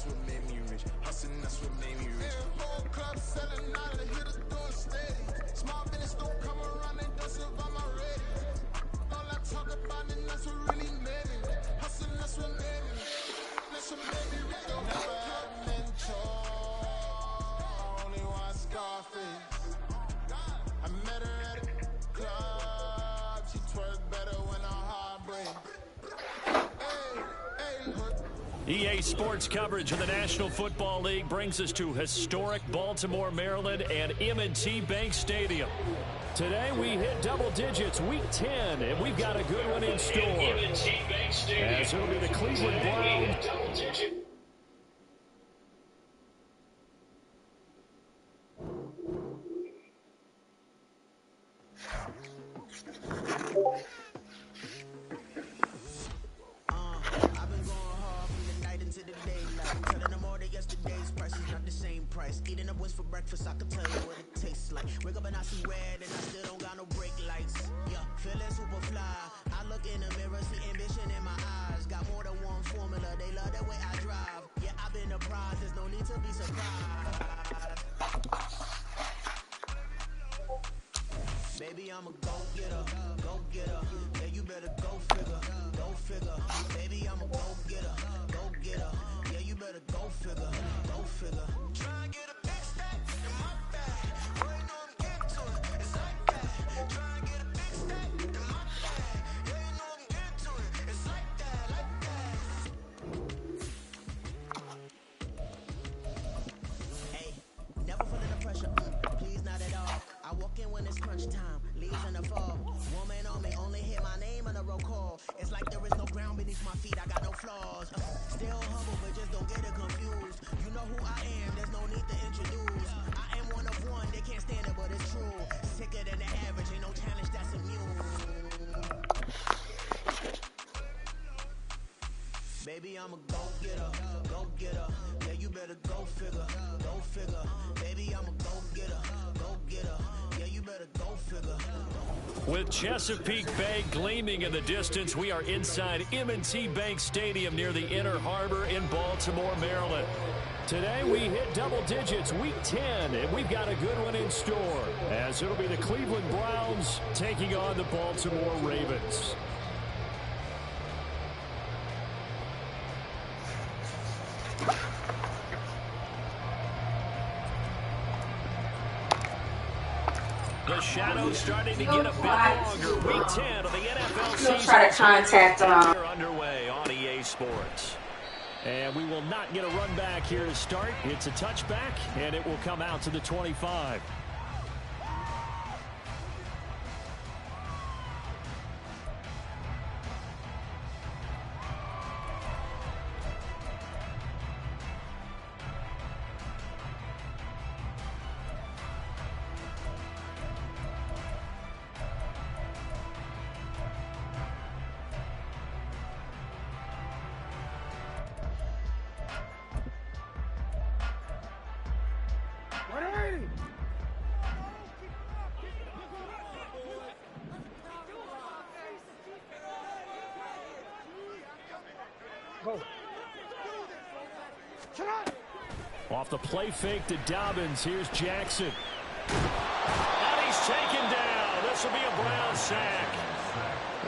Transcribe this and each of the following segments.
what made me rich. Hustling, that's what made me rich. Whole club selling out of hitters doing steady. Small business don't come around and don't survive my ready. All I talk about and that's what really made me rich. Hustling, that's what made me rich. That's what made me rich. Don't never had a mentor. Only one Scarface. I met her at a club. She twerk better when I'm heartbreak. EA Sports coverage of the National Football League brings us to historic Baltimore, Maryland, and M&T Bank Stadium. Today we hit double digits, week 10, and we've got a good one in store. M&T Bank Stadium. As it'll be the Cleveland Browns. Eating up wings for breakfast, I can tell you what it tastes like. Wake up and I see red and I still don't got no brake lights. Yeah, feeling super fly. I look in the mirror, see ambition in my eyes. Got more than one formula, they love the way I drive. Yeah, I've been a prize, there's no need to be surprised. Baby, I'm a go-getter, go-getter. Yeah, you better go figure, go figure. Baby, I'm a go-getter, go-getter. Yeah, you better go figure, go figure. Try and get a big stack in my bag. Boy, you know I'm getting to it, it's like that. Try and get a big stack in my bag. Yeah, you know I'm getting to it, it's like that, like that. Hey, never feeling the pressure, please not at all. I walk in when it's crunch time, leaves in the fall. Woman on me, only hit my name on the roll call. It's like there is no ground beneath my feet, I got no flaws. Still humble, but just don't get it confused. You know who I am, there's no need to introduce. I am one of one, they can't stand it, but it's true. Sicker than the average, ain't no challenge that's immune. Baby, I'm a go-getter, go-getter. Yeah, you better go figure, go figure. Baby, I'm a go-getter, go-getter. Yeah, you better go figure. With Chesapeake Bay gleaming in the distance, we are inside M&T Bank Stadium near the Inner Harbor in Baltimore, Maryland. Today we hit double digits, week 10, and we've got a good one in store, as it'll be the Cleveland Browns taking on the Baltimore Ravens. The shadows starting to get a bit longer. Week 10 of the NFL season. You'll try to contact them. We're underway on EA Sports. And we will not get a run back here to start. It's a touchback, and it will come out to the 25. Off the play fake to Dobbins. Here's Jackson. And he's taken down. This will be a Brown sack.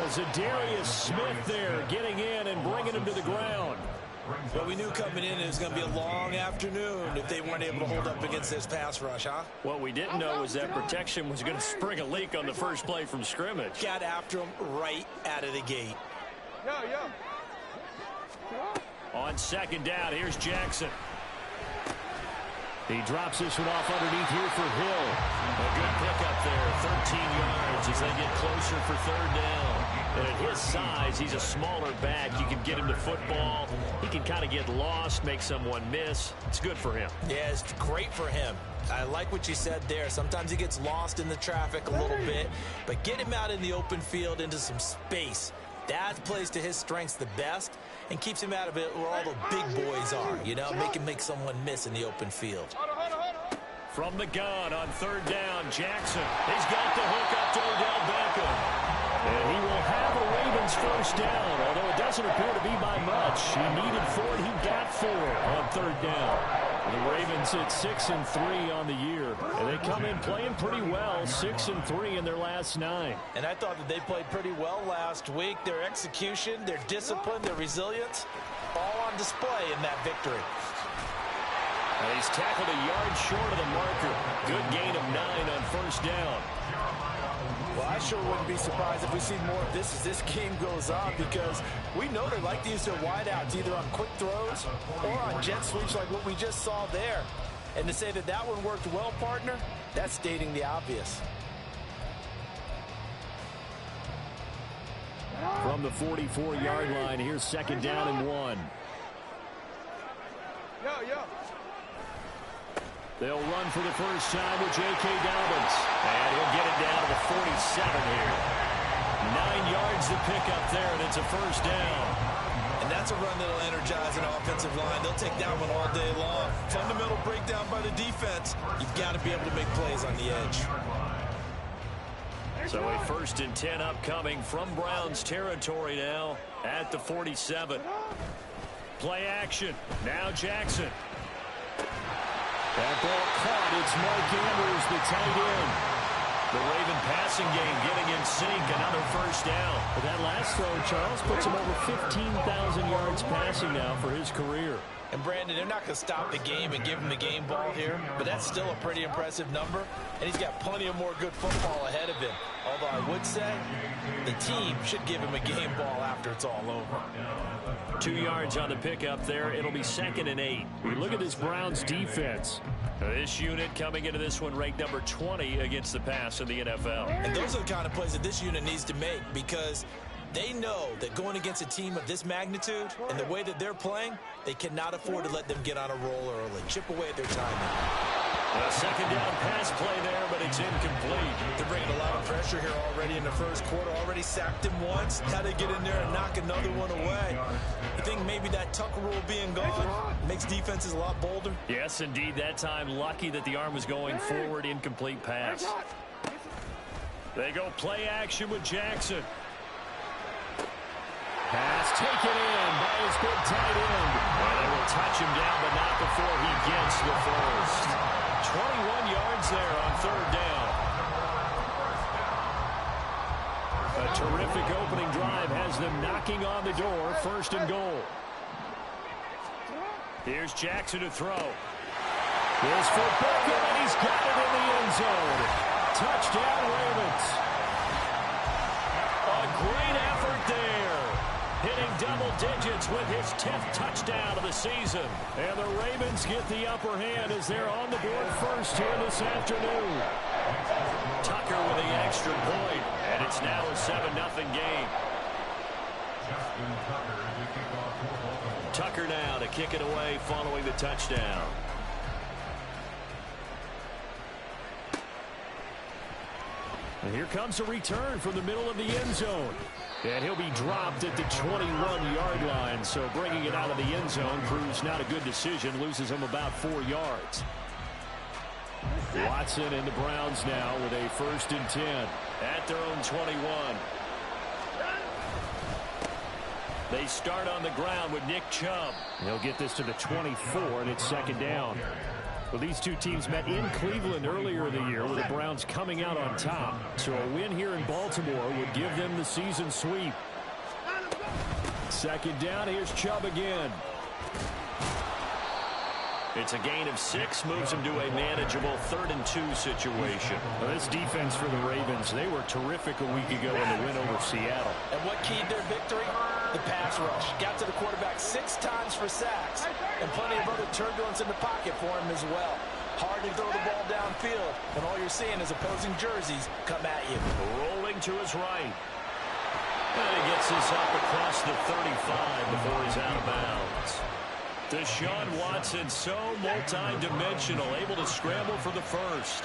Zadarius Smith there getting in and bringing him to the ground. Well, we knew coming in it was going to be a long afternoon if they weren't able to hold up against this pass rush, huh? What we didn't know was that protection was going to spring a leak on the first play from scrimmage. Got after him right out of the gate. On second down, here's Jackson. He drops this one off underneath here for Hill. A good pickup there, 13 yards as they get closer for third down. And at his size, he's a smaller back. You can get him to football. He can kind of get lost, make someone miss. It's good for him. Yeah, it's great for him. I like what you said there. Sometimes he gets lost in the traffic a little bit, but get him out in the open field into some space. That plays to his strengths the best and keeps him out of it where all the big boys are, you know, make someone miss in the open field. From the gun on third down, Jackson. He's got the hook up to Odell Beckham. And he will have a Ravens first down, although it doesn't appear to be by much. He needed 4, and he got 4 on third down. The Ravens at 6-3 on the year, and they come in playing pretty well, 6-3 in their last 9. And I thought that they played pretty well last week. Their execution, their discipline, their resilience, all on display in that victory. And he's tackled a yard short of the marker. Good gain of 9 on first down. Well, I sure wouldn't be surprised if we see more of this as this game goes on, because we know they like to use their wideouts either on quick throws or on jet sweeps like what we just saw there. And to say that that one worked well, partner, that's stating the obvious. From the 44-yard line, here's second down and 1. They'll run for the first time with J.K. Dobbins. And he'll get it down to the 47 here. 9 yards to pick up there, and it's a first down. And that's a run that'll energize an offensive line. They'll take that one all day long. Fundamental breakdown by the defense. You've got to be able to make plays on the edge. So a 1st and 10 upcoming from Browns territory now at the 47. Play action. Now Jackson. That ball caught. It's Mark Andrews, the tight end. The Raven passing game getting in sync. Another first down. But that last throw, Charles, puts him over 15,000 yards passing now for his career. And, Brandon, they're not going to stop the game and give him the game ball here, but that's still a pretty impressive number, and he's got plenty of more good football ahead of him. Although I would say the team should give him a game ball after it's all over. 2 yards on the pickup there. It'll be 2nd and 8. We look at this Browns defense. This unit coming into this one ranked number 20 against the pass in the NFL. And those are the kind of plays that this unit needs to make, because they know that going against a team of this magnitude and the way that they're playing, they cannot afford to let them get on a roll early. Chip away at their timing. A second down pass play there, but it's incomplete. They're bringing a lot of pressure here already in the first quarter. Already sacked him once. Had to get in there and knock another one away. I think maybe that Tucker rule being gone makes defenses a lot bolder. Yes, indeed. That time, lucky that the arm was going forward. Incomplete pass. They go play action with Jackson. Pass taken in by his big tight end. And they will touch him down, but not before he gets the first. 21 yards there on third down. A terrific opening drive has them knocking on the door. 1st and goal. Here's Jackson to throw. Here's for Beckham, and he's got it in the end zone. Touchdown, Ravens. A great effort there. Hitting double digits with his 10th touchdown of the season. And the Ravens get the upper hand as they're on the board first here this afternoon. Tucker with the extra point, and it's now a 7-0 game. Tucker now to kick it away following the touchdown. And here comes a return from the middle of the end zone. And he'll be dropped at the 21-yard line. So bringing it out of the end zone proves not a good decision. Loses him about 4 yards. Watson and the Browns now with a 1st and 10 at their own 21. They start on the ground with Nick Chubb. He'll get this to the 24, and it's 2nd down. Well, these two teams met in Cleveland earlier in the year with the Browns coming out on top. So a win here in Baltimore would give them the season sweep. 2nd down, here's Chubb again. It's a gain of 6, moves him to a manageable 3rd and 2 situation. Well, this defense for the Ravens, they were terrific a week ago in the win over Seattle. And what keyed their victory? The pass rush. Got to the quarterback 6 times for sacks, and plenty of other turbulence in the pocket for him as well. Hard to throw the ball downfield, and all you're seeing is opposing jerseys come at you. Rolling to his right. And he gets this up across the 35 before he's out of bounds. Deshaun Watson, so multi-dimensional, able to scramble for the first.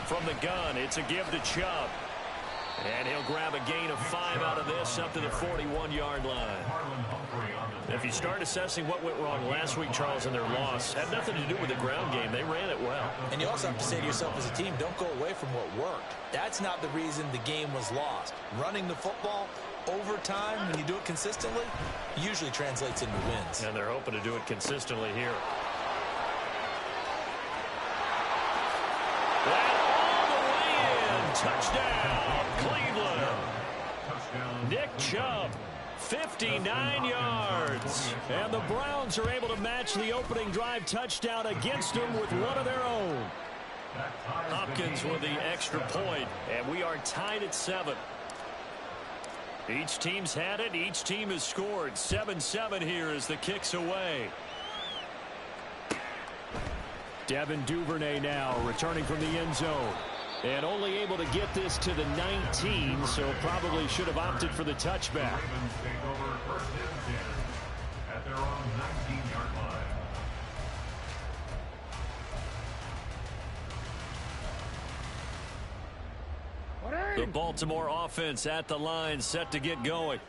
From the gun, it's a give to Chubb. And he'll grab a gain of 5 out of this up to the 41-yard line. If you start assessing what went wrong last week, Charles, in their loss, had nothing to do with the ground game. They ran it well. And you also have to say to yourself as a team, don't go away from what worked. That's not the reason the game was lost. Running the football over time, when you do it consistently, usually translates into wins. And they're hoping to do it consistently here. That all the way in. Touchdown, Cleveland. Nick Chubb. 59 yards. And the Browns are able to match the opening drive touchdown against them with one of their own. Hopkins with the extra point, and we are tied at 7. Each team's had it. Each team has scored. 7-7 here as the kick's away. Devin Duvernay now returning from the end zone. And only able to get this to the 19, so probably should have opted for the touchback. At their own 19-yard line. The Baltimore offense at the line, set to get going.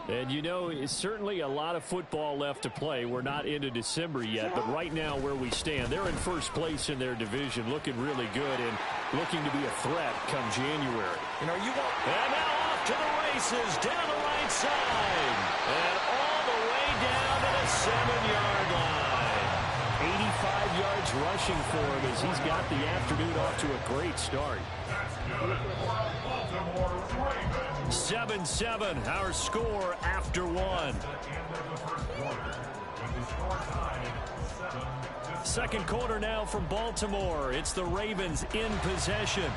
And you know, it's certainly a lot of football left to play. We're not into December yet, but right now where we stand, they're in first place in their division, looking really good and looking to be a threat come January. And now off to the races, down the right side, and all the way down to the 7-yard line. 85 yards rushing for him as he's got the afternoon off to a great start. 7-7, our score after one. Second quarter now from Baltimore. It's the Ravens in possession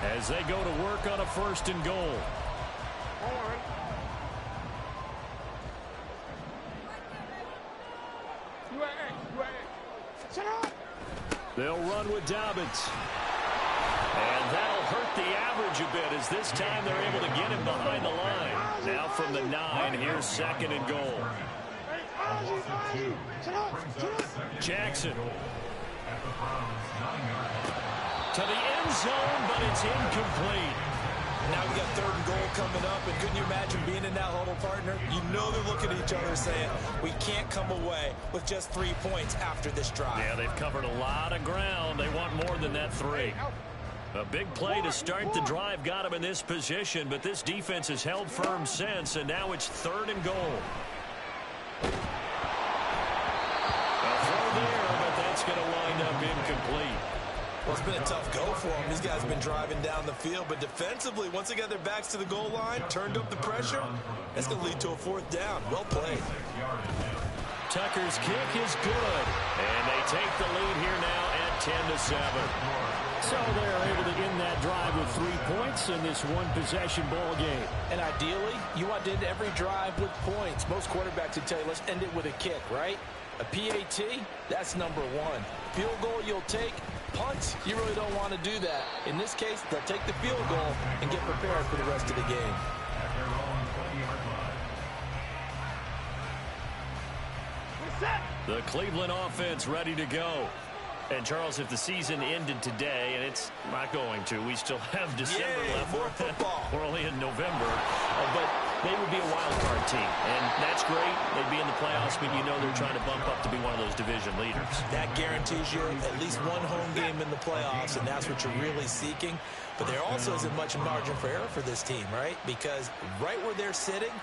as they go to work on a 1st and goal. They'll run with Dobbins. And that'll hurt the average a bit as this time they're able to get him behind the line. Now from the 9, here's 2nd and goal. Jackson. To the end zone, but it's incomplete. Now we got 3rd and goal coming up, and couldn't you imagine being in that huddle, partner? You know they're looking at each other saying, we can't come away with just 3 points after this drive. Yeah, they've covered a lot of ground. They want more than that 3. A big play to start the drive got him in this position, but this defense has held firm since, and now it's 3rd and goal. A throw there, but that's going to wind up incomplete. Well, it's been a tough go for them. These guys have been driving down the field, but defensively, once they got their backs to the goal line, turned up the pressure, that's going to lead to a 4th down. Well played. Tucker's kick is good, and they take the lead here now at 10-7. So they're able to end that drive with 3 points in this one-possession ball game. And ideally, you want to end every drive with points. Most quarterbacks would tell you, let's end it with a kick, right? A PAT, that's number 1. Field goal you'll take. Punts, you really don't want to do that. In this case, they'll take the field goal and get prepared for the rest of the game. The Cleveland offense ready to go. And, Charles, if the season ended today, and it's not going to, we still have December left. More football. We're only in November. But they would be a wild card team. And that's great. They'd be in the playoffs, but you know they're trying to bump up to be one of those division leaders. That guarantees you at least one home game in the playoffs, and that's what you're really seeking. But there also isn't much margin for error for this team, right? Because right where they're sitting,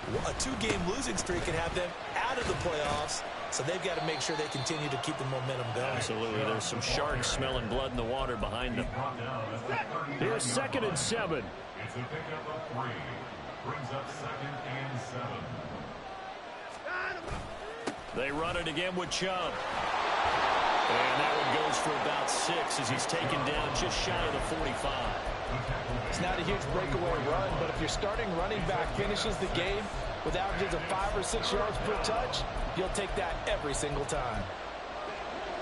a 2-game losing streak can have them out of the playoffs. So they've got to make sure they continue to keep the momentum going. Absolutely. There's some sharks smelling blood in the water behind them. Here's 2nd and 7. It's a pickup of 3. Brings up 2nd and 7. They run it again with Chubb. And that one goes for about 6 as he's taken down just shy of the 45. It's not a huge breakaway run, but if your starting running back finishes the game with averages of 5 or 6 yards per touch, you'll take that every single time.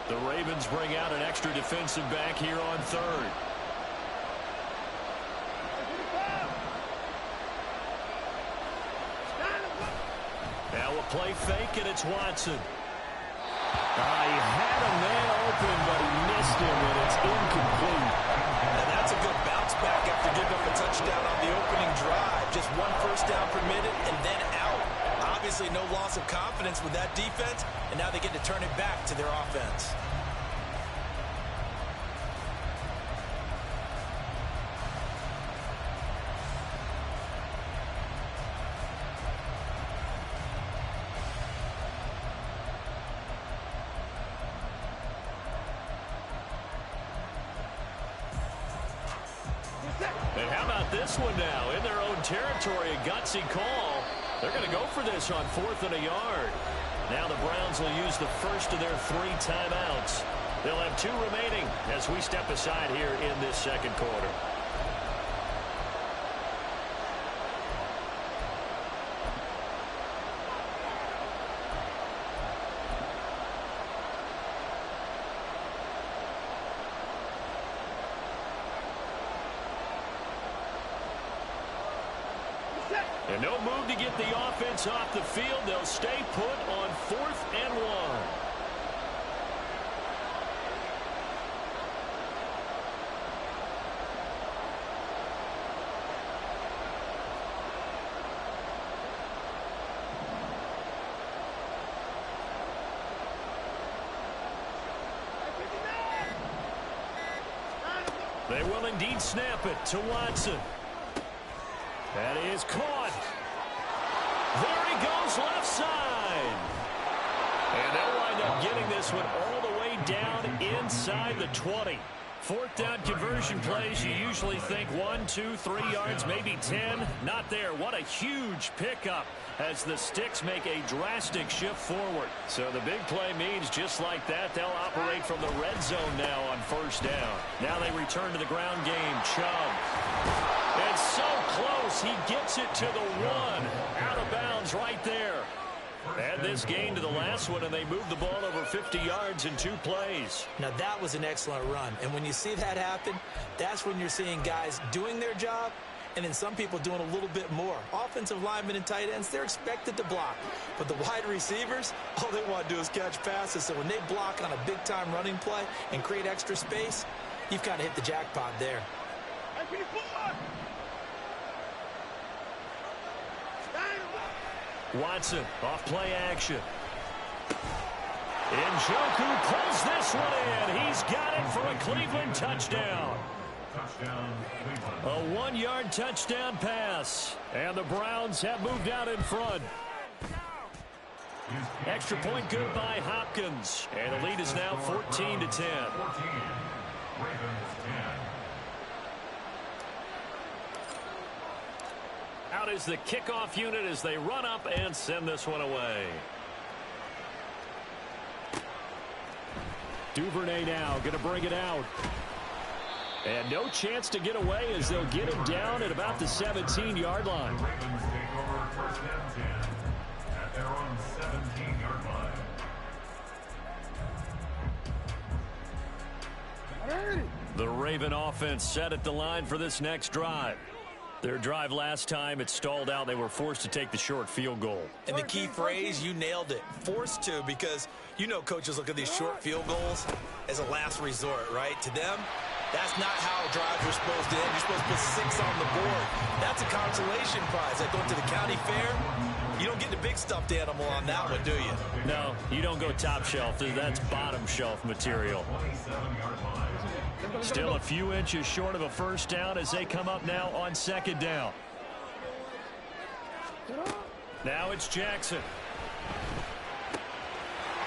The Ravens bring out an extra defensive back here on 3rd. Now a play fake, and it's Watson. He had a man open, but he missed him, and it's incomplete. And that's a good bounce back after giving up a touchdown on the opening drive. Just 1 first down permitted, and then out. Obviously, no loss of confidence with that defense, and now they get to turn it back to their offense. And how about this one now? In their own territory, a gutsy call. They're going to go for this on 4th and a yard. Now the Browns will use the first of their 3 timeouts. They'll have 2 remaining as we step aside here in this second quarter. And no move to get the offense off the field. They'll stay put on 4th and 1. They will indeed snap it to Watson. That is caught. There he goes, left side. And they'll wind up getting this one all the way down inside the 20. 4th down conversion plays, you usually think 1, 2, 3 yards, maybe 10. Not there. What a huge pickup as the Sticks make a drastic shift forward. So the big play means just like that, they'll operate from the red zone now on 1st down. Now they return to the ground game. Chubb. It's so close. He gets it to the 1. Out of bounds right there. Add this gain to the last one, and they move the ball over 50 yards in 2 plays. Now, that was an excellent run. And when you see that happen, that's when you're seeing guys doing their job and then some people doing a little bit more. Offensive linemen and tight ends, they're expected to block. But the wide receivers, all they want to do is catch passes. So when they block on a big-time running play and create extra space, you've kind of hit the jackpot there. Watson off play action. Njoku pulls this one in. He's got it for a Cleveland touchdown. A 1-yard touchdown pass. And the Browns have moved out in front. Extra point good by Hopkins. And the lead is now 14-10. Out is the kickoff unit as they run up and send this one away. Duvernay now going to bring it out. And no chance to get away as they'll get him down at about the 17-yard line. Ravens take over 1st and 10 at their own 17-yard line. The Raven offense set at the line for this next drive. Their drive last time, it stalled out. They were forced to take the short field goal. And the key phrase, you nailed it, forced to, because you know coaches look at these short field goals as a last resort, right? To them, that's not how drives are supposed to end. You're supposed to put 6 on the board. That's a consolation prize. Like going to the county fair, you don't get the big stuffed animal on that one, do you? No, you don't go top shelf. That's bottom shelf material. Still a few inches short of a 1st down as they come up now on 2nd down. Now it's Jackson.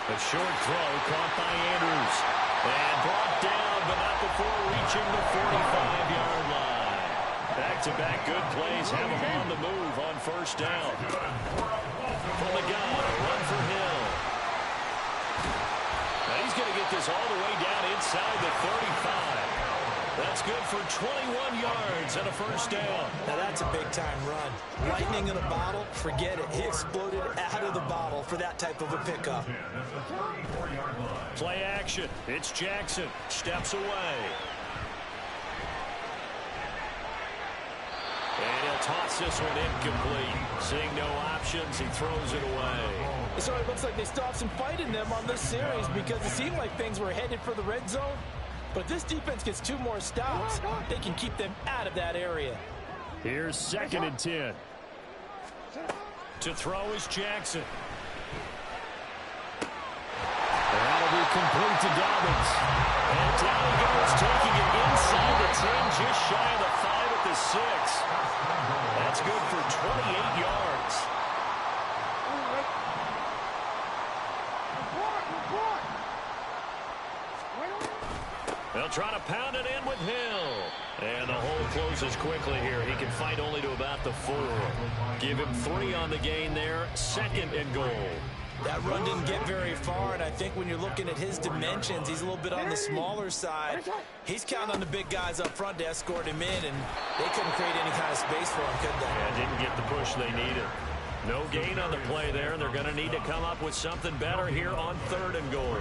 A short throw caught by Andrews. And brought down, but not before reaching the 45-yard line. Back-to-back good plays have him on the move on 1st down. From the gun, a run for Hill. Now he's going to get this all the way down inside the 35. That's good for 21 yards and a 1st down. Now that's a big-time run. Lightning in a bottle, forget it. He exploded out of the bottle for that type of a pickup. Play action. It's Jackson. Steps away. And he'll toss this one incomplete. Seeing no options, he throws it away. So it looks like they still have some fight in them on this series because it seemed like things were headed for the red zone. But if this defense gets 2 more stops, they can keep them out of that area. Here's 2nd and 10. To throw is Jackson. That'll be complete to Dobbins. And down he goes, taking it inside the 10, just shy of the 5 at the 6. That's good for 28 yards. They'll try to pound it in with Hill. And the hole closes quickly here. He can fight only to about the 4. Give him 3 on the gain there. 2nd and goal. That run didn't get very far, and I think when you're looking at his dimensions, he's a little bit on the smaller side. He's counting on the big guys up front to escort him in, and they couldn't create any kind of space for him, could they? Yeah, didn't get the push they needed. No gain on the play there, and they're going to need to come up with something better here on 3rd and goal.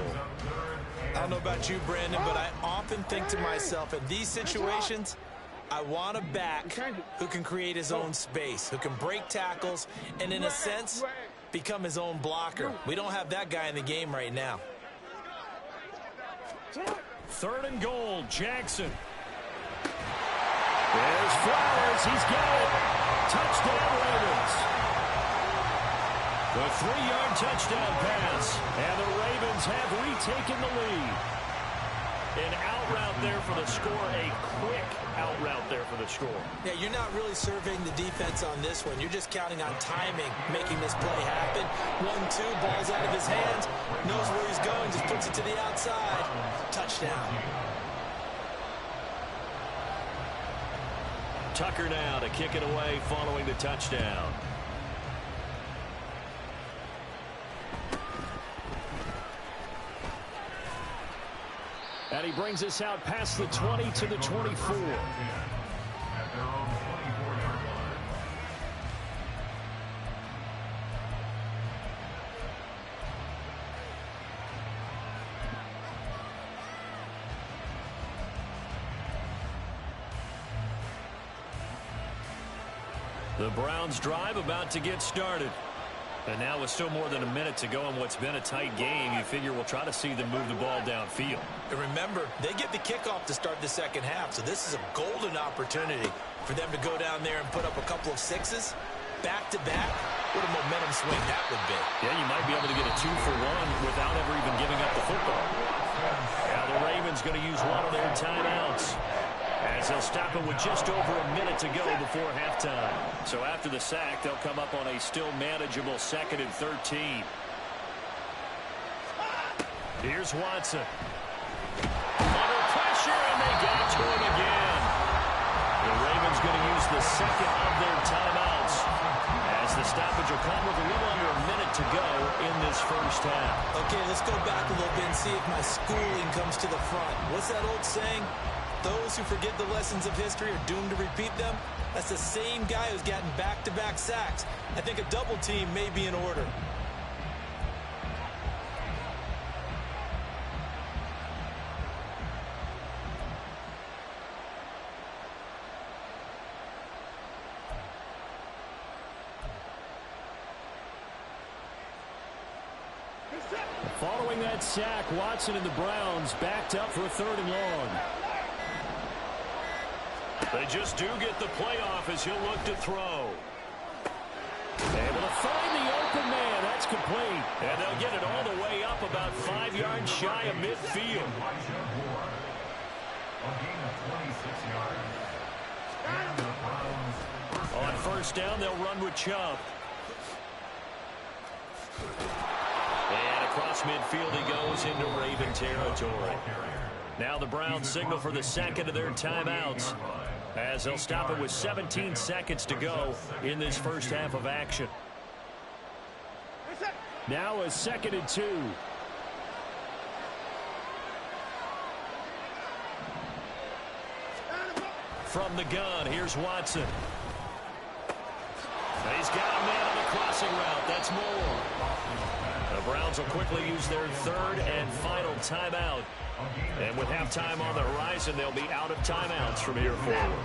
I don't know about you, Brandon, but I often think to myself, in these situations, I want a back who can create his own space, who can break tackles, and in a sense, become his own blocker. We don't have that guy in the game right now. 3rd and goal, Jackson. There's Flowers. He's got it. Touchdown, Ravens. The 3-yard touchdown pass. And the Ravens have retaken the lead. An out route there for the score. A quick out route there for the score. Yeah, you're not really surveying the defense on this one. You're just counting on timing, making this play happen. 1-2, ball's out of his hands. Knows where he's going, just puts it to the outside. Touchdown. Tucker now to kick it away following the touchdown. And he brings us out past the 20 to the 24. At their own 24-yard line. The Browns drive about to get started. And now with still more than a minute to go in what's been a tight game, you figure we'll try to see them move the ball downfield. And remember, they get the kickoff to start the second half, so this is a golden opportunity for them to go down there and put up a couple of 6s back-to-back. What a momentum swing that would be. Yeah, you might be able to get a 2-for-1 without ever even giving up the football. Now the Ravens going to use one of their timeouts, as they'll stop it with just over a minute to go before halftime. So after the sack, they'll come up on a still manageable 2nd and 13. Here's Watson. Under pressure, and they got to him again. The Ravens going to use the 2nd of their timeouts, as the stoppage will come with a little under a minute to go in this first half. Okay, let's go back a little bit and see if my schooling comes to the front. What's that old saying? Those who forget the lessons of history are doomed to repeat them. That's the same guy who's gotten back-to-back sacks. I think a double team may be in order. Following that sack, Watson and the Browns backed up for a 3rd and long. They just do get the playoff as he'll look to throw. Able to find the open man. That's complete. And they'll get it all the way up about 5 yards shy of midfield. On first down, they'll run with Chubb. And across midfield he goes into Raven territory. Now the Browns signal for the 2nd of their timeouts, as they'll stop it with 17 seconds to go in this first half of action. Now a 2nd and 2. From the gun, here's Watson. He's got a man on the crossing route. That's Moore. The Browns will quickly use their 3rd and final timeout. And with halftime on the horizon, they'll be out of timeouts from here forward.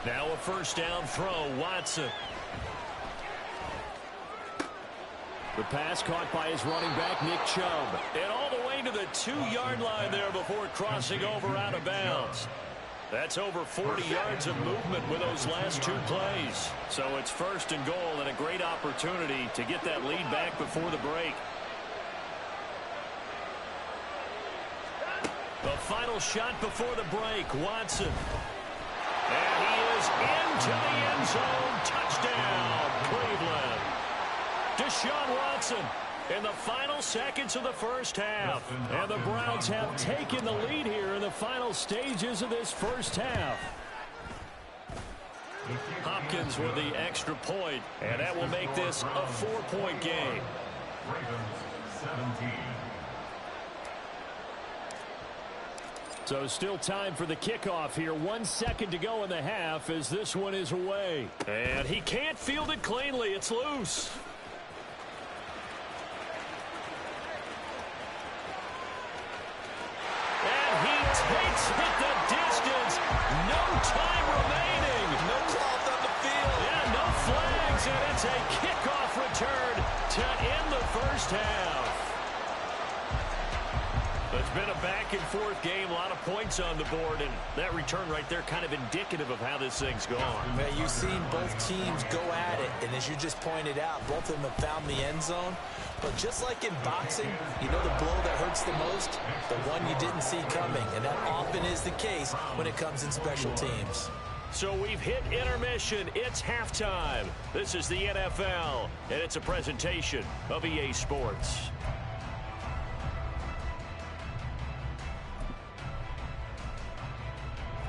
Now a first down throw, Watson. The pass caught by his running back, Nick Chubb. And all the way to the 2-yard line there before crossing over out of bounds. That's over 40 yards of movement with those last 2 plays. So it's 1st and goal and a great opportunity to get that lead back before the break. The final shot before the break, Watson. And he is into the end zone. Touchdown, Cleveland. Deshaun Watson in the final seconds of the first half. And the Browns have taken the lead here in the final stages of this first half. Hopkins with the extra point, and that will make this a 4-point game. Ravens 17. So still time for the kickoff here. 1 second to go in the half as this one is away. And he can't field it cleanly. It's loose. And he takes it the distance. No time remaining. No cloth on the field. Yeah, no flags. And it's a kickoff return to end the first half. It's been a back-and-forth game, a lot of points on the board, and that return right there kind of indicative of how this thing's gone. Man, you've seen both teams go at it, and as you just pointed out, both of them have found the end zone. But just like in boxing, you know the blow that hurts the most? The one you didn't see coming, and that often is the case when it comes in special teams. So we've hit intermission. It's halftime. This is the NFL, and it's a presentation of EA Sports.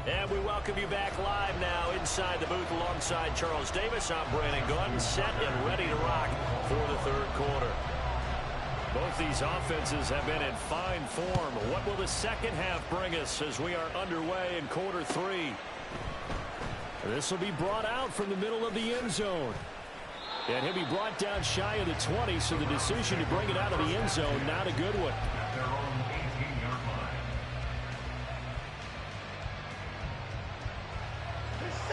And we welcome you back live now inside the booth alongside Charles Davis. I'm Brandon Gaudin, set and ready to rock for the third quarter. Both these offenses have been in fine form. What will the second half bring us as we are underway in quarter 3? This will be brought out from the middle of the end zone. And he'll be brought down shy of the 20, so the decision to bring it out of the end zone, not a good one. At their own 18-yard line.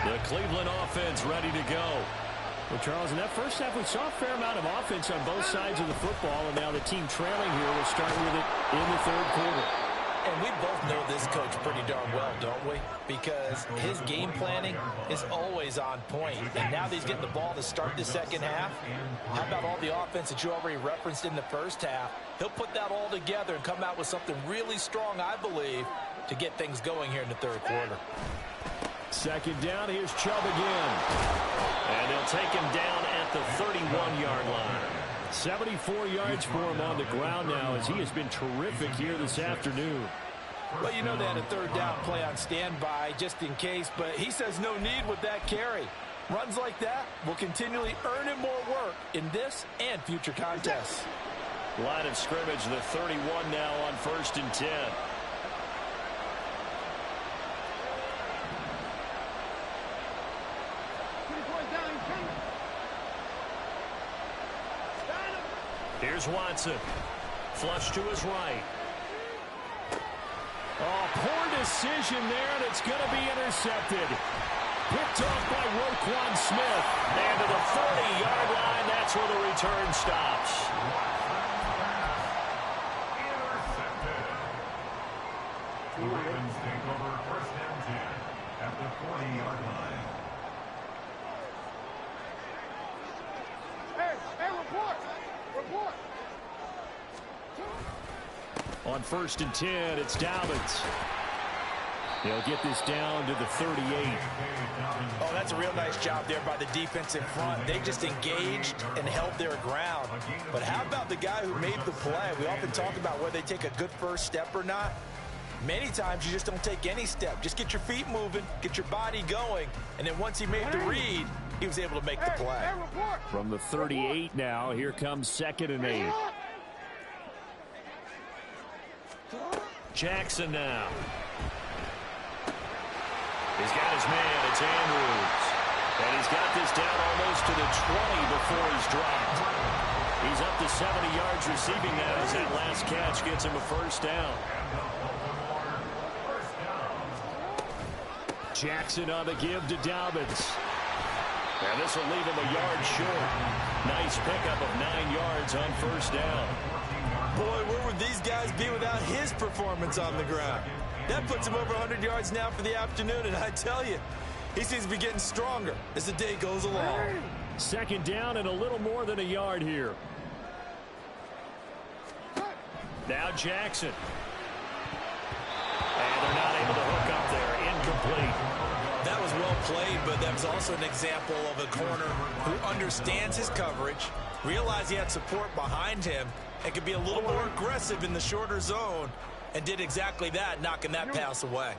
The Cleveland offense ready to go. Well, Charles, in that first half, we saw a fair amount of offense on both sides of the football, and now the team trailing here will start with it in the third quarter. And we both know this coach pretty darn well, don't we? Because his game planning is always on point. And now that he's getting the ball to start the second half, how about all the offense that you already referenced in the first half? He'll put that all together and come out with something really strong, I believe, to get things going here in the third quarter. Second down, here's Chubb again. And they'll take him down at the 31-yard line. 74 yards for him on the ground now as he has been terrific here this afternoon. Well, you know they had a third down play on standby just in case, but he says no need with that carry. Runs like that will continually earn him more work in this and future contests. Line of scrimmage, the 31 now on 1st and 10. Here's Watson. Flush to his right. Oh, poor decision there, and it's going to be intercepted. Picked off by Roquan Smith. And to the 40-yard line, that's where the return stops. Intercepted. The Ravens take over 1st and 10 at the 40-yard line. Hey, report! Report! On 1st and 10, it's Dobbins. They'll get this down to the 38. Oh, that's a real nice job there by the defensive front. They just engaged and held their ground. But how about the guy who made the play? We often talk about whether they take a good first step or not. Many times you just don't take any step. Just get your feet moving, get your body going, and then once he made the read, he was able to make the play. From the 38 now, here comes 2nd and 8. Jackson now. He's got his man. It's Andrews. And he's got this down almost to the 20 before he's dropped. He's up to 70 yards receiving now as that last catch gets him a first down. Jackson on the give to Dobbins. And this will leave him a yard short. Nice pickup of 9 yards on first down. Boy, where would these guys be without his performance on the ground? That puts him over 100 yards now for the afternoon, and I tell you, he seems to be getting stronger as the day goes along. Second down and a little more than a yard here. Now Jackson. And they're not able to hook up there. Incomplete. That was well played, but that was also an example of a corner who understands his coverage, realized he had support behind him, and could be a little more aggressive in the shorter zone, and did exactly that, knocking that pass away.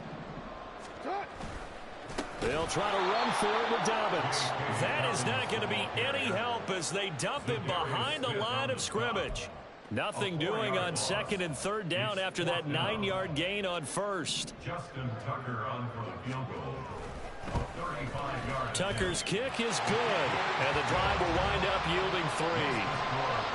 They'll try to run for it with Dobbins. That is not going to be any help as they dump him behind the line of scrimmage. Nothing doing on second and third down after that 9-yard gain on first. Justin Tucker on for the field goal. Tucker's kick is good, and the drive will wind up yielding 3.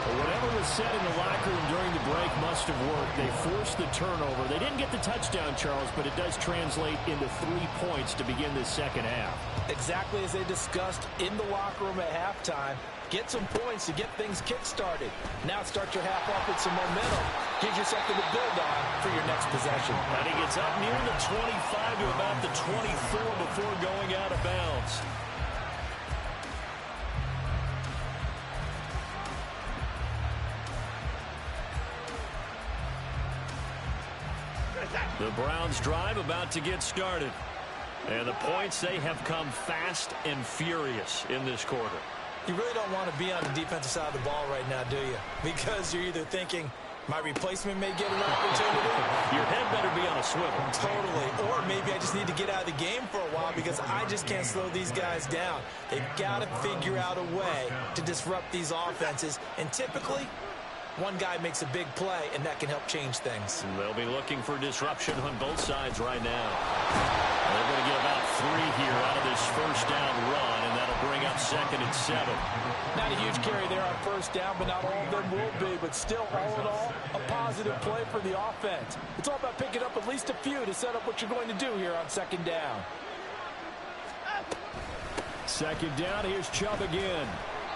But whatever was said in the locker room during the break must have worked. They forced the turnover. They didn't get the touchdown, Charles, but it does translate into 3 points to begin this second half. Exactly as they discussed in the locker room at halftime. Get some points to get things kick-started. Now start your half off with some momentum. Gives you something to build on for your next possession. And he gets up near the 25 to about the 24 before going out of bounds. The Browns drive about to get started. And the points, they have come fast and furious in this quarter. You really don't want to be on the defensive side of the ball right now, do you? Because you're either thinking, my replacement may get an opportunity. Your head better be on a swivel. Totally. Or maybe I just need to get out of the game for a while because I just can't slow these guys down. They've got to figure out a way to disrupt these offenses. And typically, one guy makes a big play, and that can help change things. They'll be looking for disruption on both sides right now. They're going to get about 3 here out of this first down run, and that'll bring up second and 7. Not a huge carry there on first down, but not all of them will be. But still, all in all, a positive play for the offense. It's all about picking up at least a few to set up what you're going to do here on second down. Second down, here's Chubb again.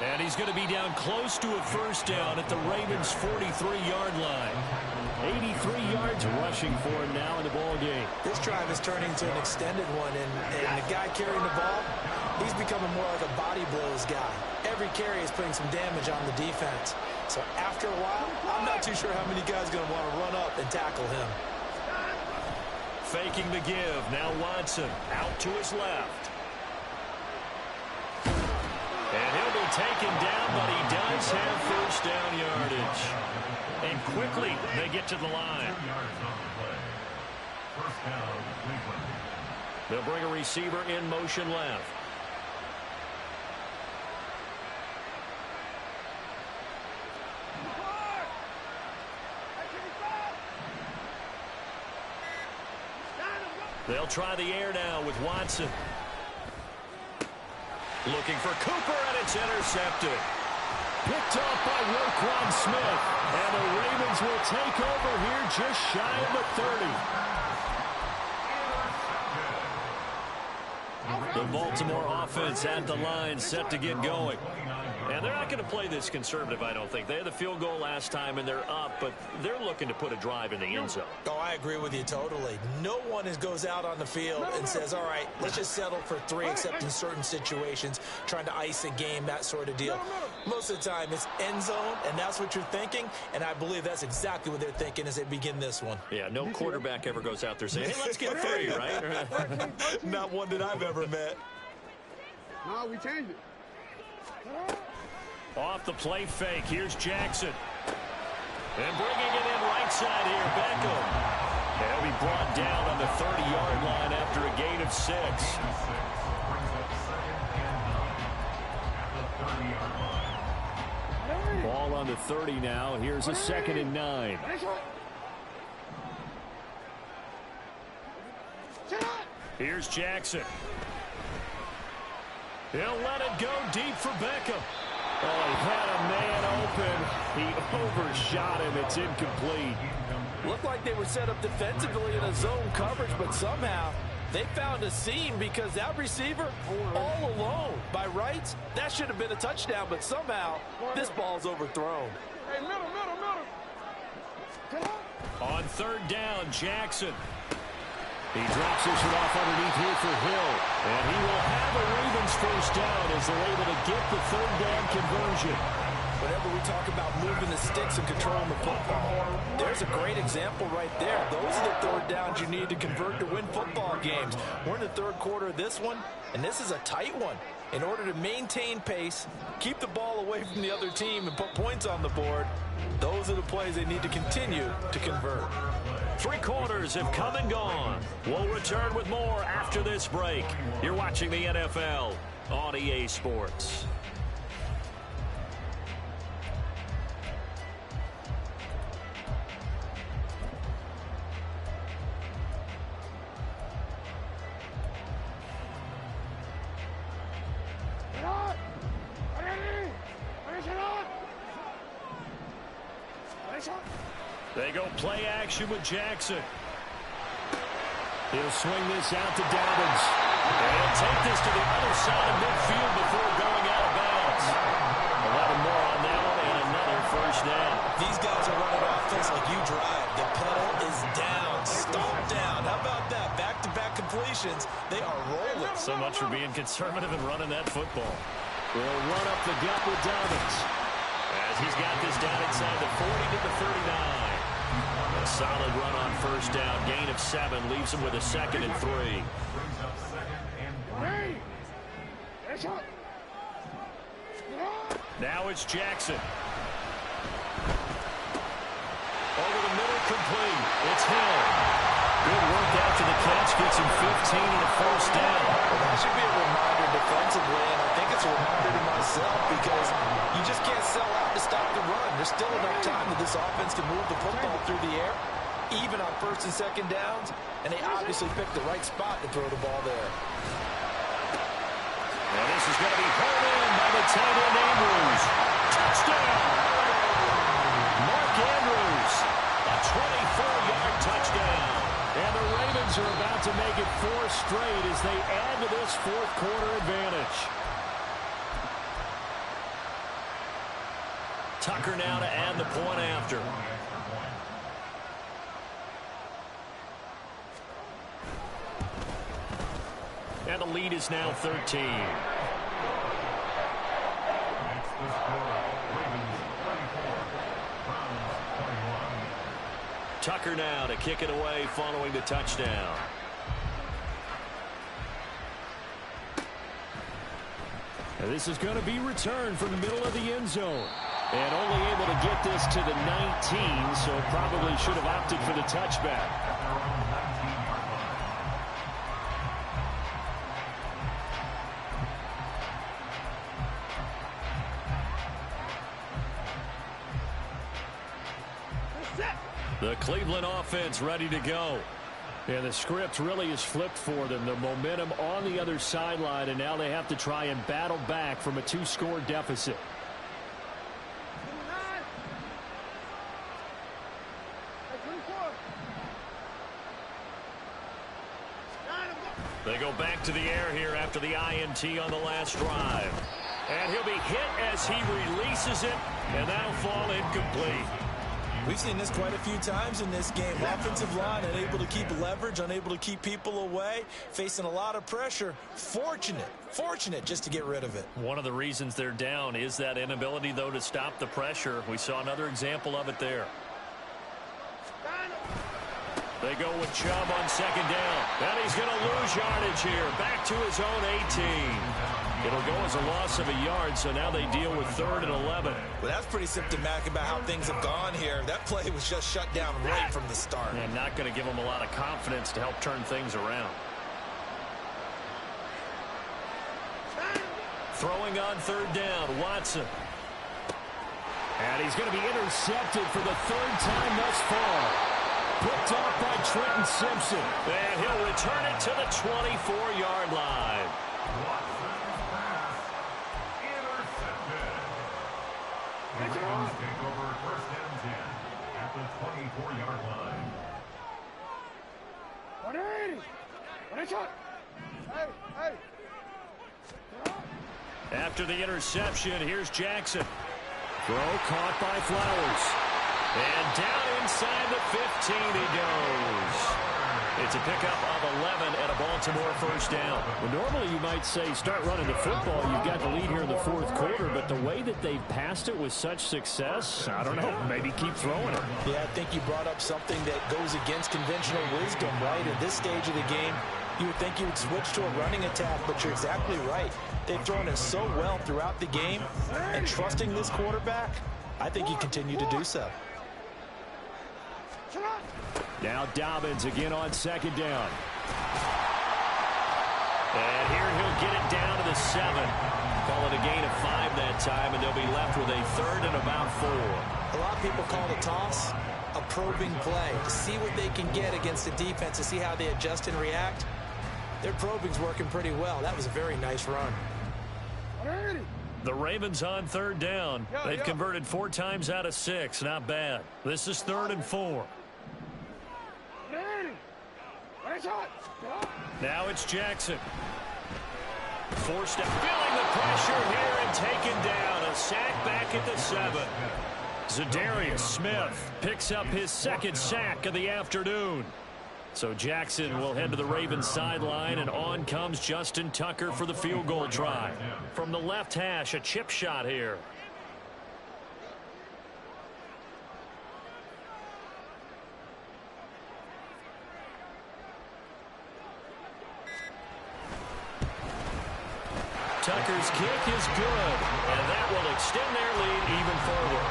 And he's going to be down close to a first down at the Ravens' 43-yard line. 83 yards rushing for him now in the ball game. This drive is turning into an extended one, and the guy carrying the ball, he's becoming more like a body blows guy. Every carry is putting some damage on the defense. So after a while, I'm not too sure how many guys are going to want to run up and tackle him. Faking the give. Now Watson out to his left. And he'll be taken down, but he does have first down yardage. And quickly, they get to the line. They'll bring a receiver in motion left. They'll try the air now with Watson. Looking for Cooper, and it's intercepted. Picked off by Roquan Smith. And the Ravens will take over here just shy of the 30. The Baltimore offense at the line, set to get going. And they're not going to play this conservative, I don't think. They had the field goal last time, and they're up, but they're looking to put a drive in the end zone. Oh, I agree with you totally. No one goes out on the field and says, all right, let's just settle for 3, except in certain situations, trying to ice a game, that sort of deal. Most of the time, it's end zone, and that's what you're thinking, and I believe that's exactly what they're thinking as they begin this one. Yeah, no quarterback ever goes out there saying, hey, let's get 3, right? Not one that I've ever met. No, we changed it. Off the play fake, here's Jackson. And bringing it in right side here, Beckham. He'll be brought down on the 30-yard line after a gain of 6. Ball on the 30 now. Here's a 2nd and 9. Here's Jackson. He'll let it go deep for Beckham. Oh, he had a man open. He overshot him. It's incomplete. Looked like they were set up defensively in a zone coverage, but somehow They found a seam because that receiver all alone. By rights, that should have been a touchdown, but somehow this ball's overthrown. Hey, middle. On third down, Jackson. He drops this one off underneath here for Hill. And he will have a Ravens first down as they're able to get the third down conversion. Whenever we talk about moving the sticks and controlling the football, there's a great example right there. Those are the third downs you need to convert to win football games. We're in the third quarter of this one, and this is a tight one. In order to maintain pace, keep the ball away from the other team, and put points on the board, those are the plays they need to continue to convert. 3 quarters have come and gone. We'll return with more after this break. You're watching the NFL on EA Sports. They go play action with Jackson. He'll swing this out to Dobbins. And he'll take this to the other side of midfield before going out of bounds. 11 more on that one and another first down. These guys are running offense like you drive. The pedal is down, stomped down. How about that? Back-to-back completions. They are rolling. So much for being conservative and running that football. We'll run up the gut with Dobbins. As he's got this down inside the 40 to the 39. A solid run on first down. Gain of 7 leaves him with a 2nd and 3. Now it's Jackson. Over the middle, complete. It's Hill. Good work after the catch. Gets him 15 and a first down. Well, that should be a reminder defensively, and I think it's a reminder to myself because you just can't sell out to stop the run. There's still enough time that this offense can move the football through the air, even on first and second downs, and they obviously picked the right spot to throw the ball there. And this is going to be held in by the tight end Andrews. Touchdown! Mark Andrews, a 24-yard touchdown. And the Ravens are about to make it 4 straight as they add to this fourth quarter advantage. Tucker now to add the point after. And the lead is now 13. Next the score, Ravens 34, Browns 21. Tucker now to kick it away following the touchdown. And this is going to be returned from the middle of the end zone. And only able to get this to the 19, so probably should have opted for the touchback. The Cleveland offense ready to go. And the script really is flipped for them. The momentum on the other sideline, and now they have to try and battle back from a 2-score deficit. They go back to the air here after the INT on the last drive. And he'll be hit as he releases it, and that'll fall incomplete. We've seen this quite a few times in this game. Offensive line unable to keep leverage, unable to keep people away, facing a lot of pressure. Fortunate just to get rid of it. One of the reasons they're down is that inability, though, to stop the pressure. We saw another example of it there. They go with Chubb on second down. And he's going to lose yardage here. Back to his own 18. It'll go as a loss of a yard, so now they deal with 3rd and 11. Well, that's pretty symptomatic about how things have gone here. That play was just shut down right from the start. And not going to give them a lot of confidence to help turn things around. Throwing on 3rd down, Watson. And he's going to be intercepted for the 3rd time thus far. Picked off by Trenton Simpson. And he'll return it to the 24-yard line. Watson's pass intercepted. The Ravens take over 1st and 10 at the 24-yard line. 180! After the interception, here's Jackson. Throw caught by Flowers. And down inside the 15 he goes. It's a pickup of 11 and a Baltimore first down. Well, normally you might say start running the football. You've got the lead here in the fourth quarter, but the way that they've passed it with such success, I don't know, maybe keep throwing it. Yeah, I think you brought up something that goes against conventional wisdom, right? At this stage of the game, you would think you would switch to a running attack, but you're exactly right. They've thrown it so well throughout the game, and trusting this quarterback, I think you continue to do so. Now Dobbins again on second down. And here he'll get it down to the 7. Call it a gain of 5 that time, and they'll be left with a third and about 4. A lot of people call the toss a probing play to see what they can get against the defense, to see how they adjust and react. Their probing's working pretty well. That was a very nice run. The Ravens on third down. They've converted 4 times out of 6. Not bad. This is 3rd and 4. Now it's Jackson. Forced out, feeling the pressure here and taken down. A sack back at the 7. Zadarius Smith picks up his 2nd sack of the afternoon. So Jackson will head to the Ravens sideline, and on comes Justin Tucker for the field goal try. From the left hash, a chip shot here. Tucker's kick is good, and that will extend their lead even further.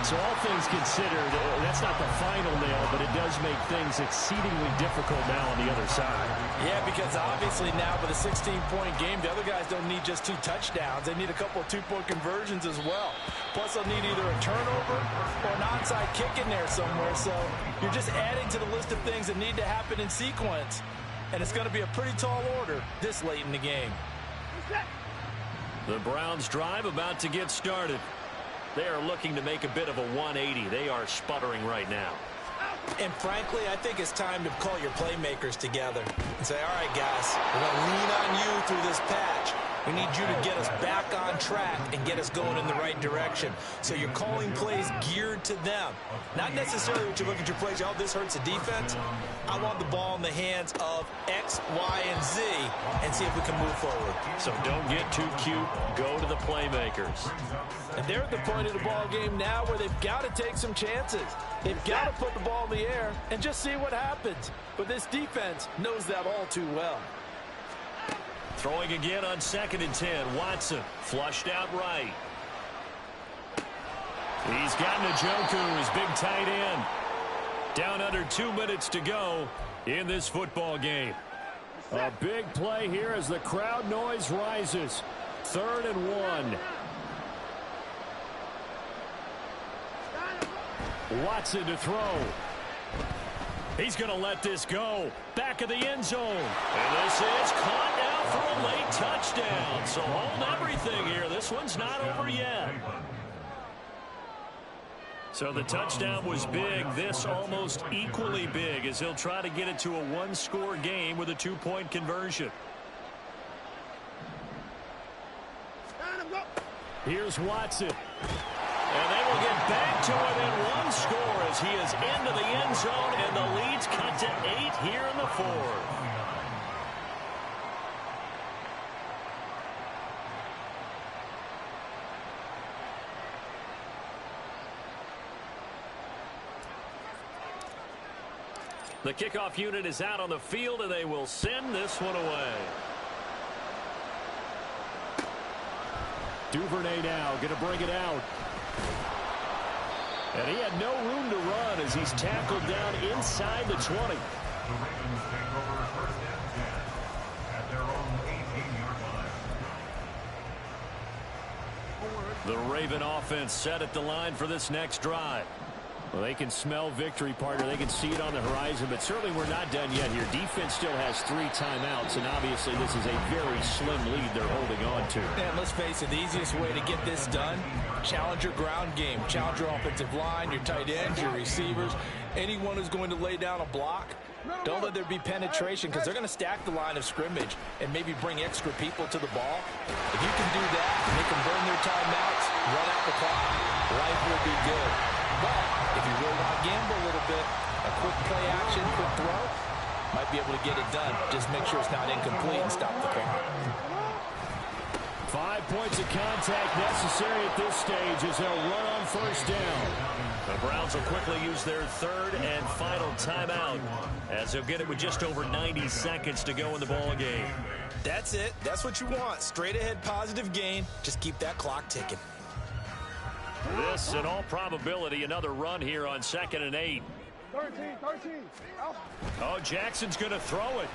So all things considered, that's not the final nail, but it does make things exceedingly difficult now on the other side. Yeah, because obviously now with a 16-point game, the other guys don't need just 2 touchdowns. They need a couple of 2-point conversions as well. Plus, they'll need either a turnover or an onside kick in there somewhere. So you're just adding to the list of things that need to happen in sequence. And it's going to be a pretty tall order this late in the game. The Browns drive about to get started. They are looking to make a bit of a 180. They are sputtering right now. And frankly, I think it's time to call your playmakers together and say, all right, guys, we're going to lean on you through this patch. We need you to get us back on track and get us going in the right direction. So you're calling plays geared to them. Not necessarily what you look at your plays, oh, this hurts the defense. I want the ball in the hands of X, Y, and Z and see if we can move forward. So don't get too cute. Go to the playmakers. And they're at the point of the ball game now where they've got to take some chances. They've got to put the ball in the air and just see what happens. But this defense knows that all too well. Throwing again on 2nd and 10. Watson flushed out right. He's got Njoku, his big tight end. Down under 2 minutes to go in this football game. A big play here as the crowd noise rises. 3rd and 1. Watson to throw. He's going to let this go. Back of the end zone. And this is caught now for a late touchdown. So hold everything here. This one's not over yet. So the touchdown was big. This almost equally big as he'll try to get it to a 1-score game with a 2-point conversion. Here's Watson. And they will get back to within 1 score as he is into the end zone, and the lead's cut to 8 here in the 4th. The kickoff unit is out on the field, and they will send this one away. Duvernay now going to bring it out. And he had no room to run as he's tackled down inside the 20. The Ravens take over 1st and 10 at their own 18-yard line. The Raven offense set at the line for this next drive. Well, they can smell victory, partner. They can see it on the horizon, but certainly we're not done yet here. Defense still has 3 timeouts, and obviously this is a very slim lead they're holding on to. And let's face it, the easiest way to get this done, challenge your ground game. Challenge your offensive line, your tight ends, your receivers, anyone who's going to lay down a block. Don't let there be penetration because they're going to stack the line of scrimmage and maybe bring extra people to the ball. If you can do that, make them burn their timeouts, run out the clock, life will be good. But if you really want to gamble a little bit, a quick play action, quick throw, might be able to get it done. Just make sure it's not incomplete and stop the clock. 5 points of contact necessary at this stage as they'll run on first down. The Browns will quickly use their third and final timeout as they'll get it with just over 90 seconds to go in the ball game. That's it. That's what you want. Straight ahead positive gain. Just keep that clock ticking. This, in all probability, another run here on 2nd and 8. 13. Oh, Jackson's going to throw it.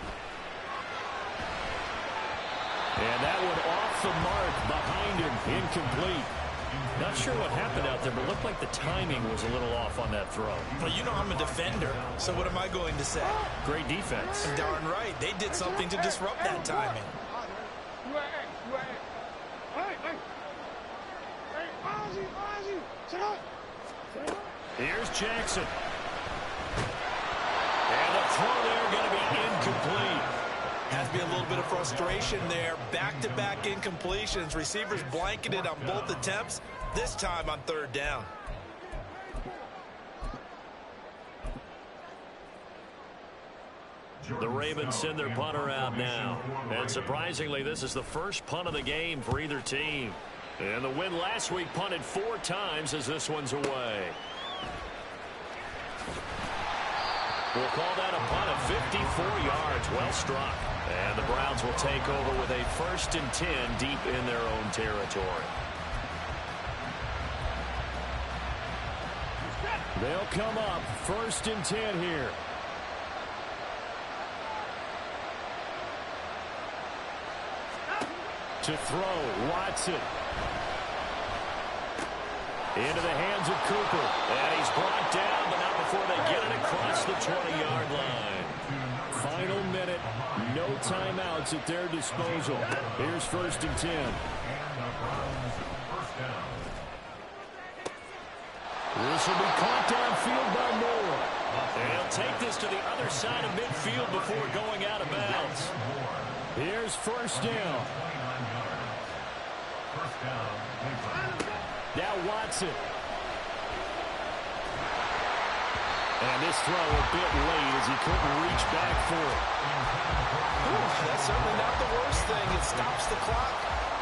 And that one off the mark behind him, incomplete. Not sure what happened out there, but looked like the timing was a little off on that throw. Well, you know I'm a defender, so what am I going to say? Great defense. Darn right. They did something to disrupt that timing. Here's Jackson. And the throw there going to be incomplete. Has to be a little bit of frustration there. Back-to-back incompletions. Receivers blanketed on both attempts, this time on 3rd down. The Ravens send their punter out now. And surprisingly, this is the first punt of the game for either team. And the win last week punted 4 times as this one's away. We'll call that a punt of 54 yards. Well struck. And the Browns will take over with a 1st and 10 deep in their own territory. They'll come up 1st and 10 here. To throw, Watson. Into the hands of Cooper. And he's brought down, but not before they get it across the 20-yard line. Final minute. No timeouts at their disposal. Here's 1st and 10. This will be caught downfield by Moore. And he'll take this to the other side of midfield before going out of bounds. Here's 1st down. Now Watson. And this throw a bit late as he couldn't reach back for it. That's certainly not the worst thing. It stops the clock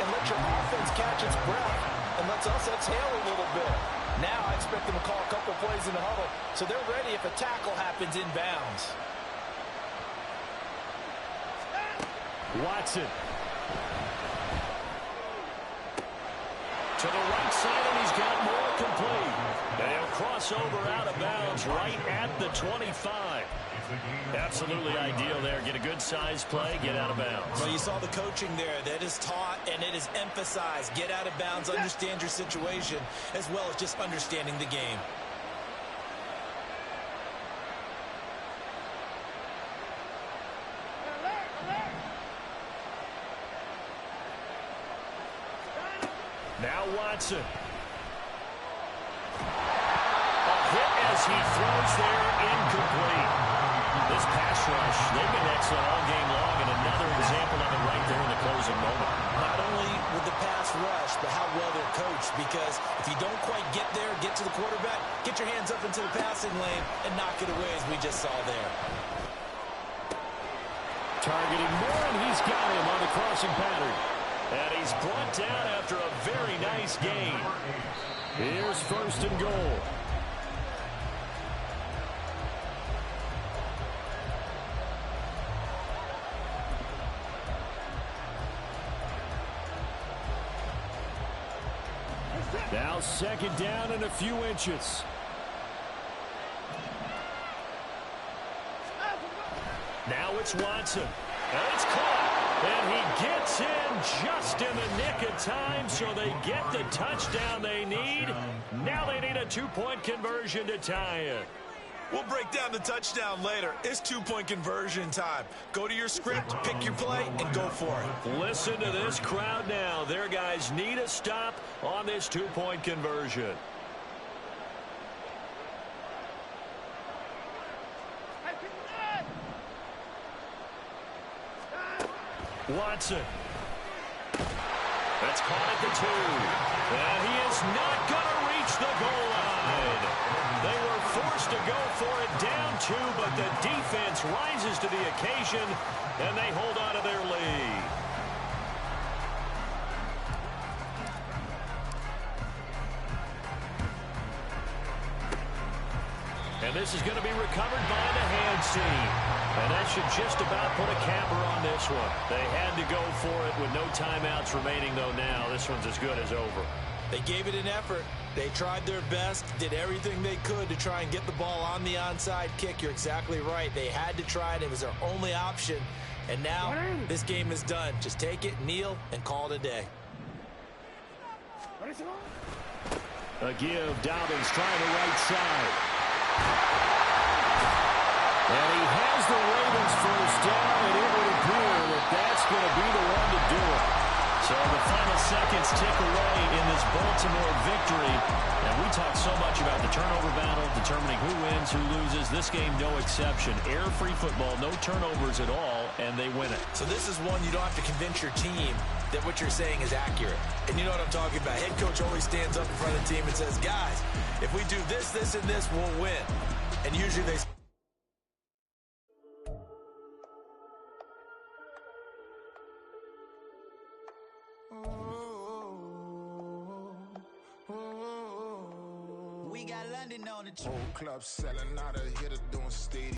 and lets your offense catch its breath and lets us exhale a little bit. Now I expect them to call a couple plays in the huddle so they're ready if a tackle happens inbounds. Watson. To the right side, and he's got more complete. They'll cross over out of bounds right at the 25. Absolutely ideal there. Get a good size play, get out of bounds. Well, you saw the coaching there. That is taught and it is emphasized. Get out of bounds, understand your situation, as well as just understanding the game. Now Watson. A hit as he throws there, incomplete. This pass rush, they've been excellent all game long, and another example of it right there in the closing moment. Not only with the pass rush, but how well they're coached, because if you don't quite get there, get to the quarterback, get your hands up into the passing lane and knock it away as we just saw there. Targeting Moore, and he's got him on the crossing pattern. And he's brought down after a very nice gain. Here's 1st and goal. Now 2nd down and a few inches. Now it's Watson. And it's caught. And he gets in just in the nick of time, so they get the touchdown they need. Now they need a 2-point conversion to tie it. We'll break down the touchdown later. It's 2-point conversion time. Go to your script, pick your play, and go for it. Listen to this crowd now. Their guys need a stop on this 2-point conversion. Watson. That's caught at the 2. And he is not going to reach the goal line. They were forced to go for it down 2, but the defense rises to the occasion, and they hold on to their lead. And this is going to be recovered by the hands team. And that should just about put a capper on this one. They had to go for it with no timeouts remaining, though now. This one's as good as over. They gave it an effort. They tried their best, did everything they could to try and get the ball on the onside kick. You're exactly right. They had to try it. It was their only option. And now this game is done. Just take it, kneel, and call it a day. A give. Dobbins trying the right side. And he has the Ravens first down, and it would appear that that's going to be the one to do it. So the final seconds tick away in this Baltimore victory. And we talk so much about the turnover battle, determining who wins, who loses. This game, no exception. Error-free football, no turnovers at all, and they win it. So this is one you don't have to convince your team that what you're saying is accurate. And you know what I'm talking about. Head coach always stands up in front of the team and says, guys, if we do this, this, and this, we'll win. And usually they... We got London on the whole club selling out of here to doing stadium.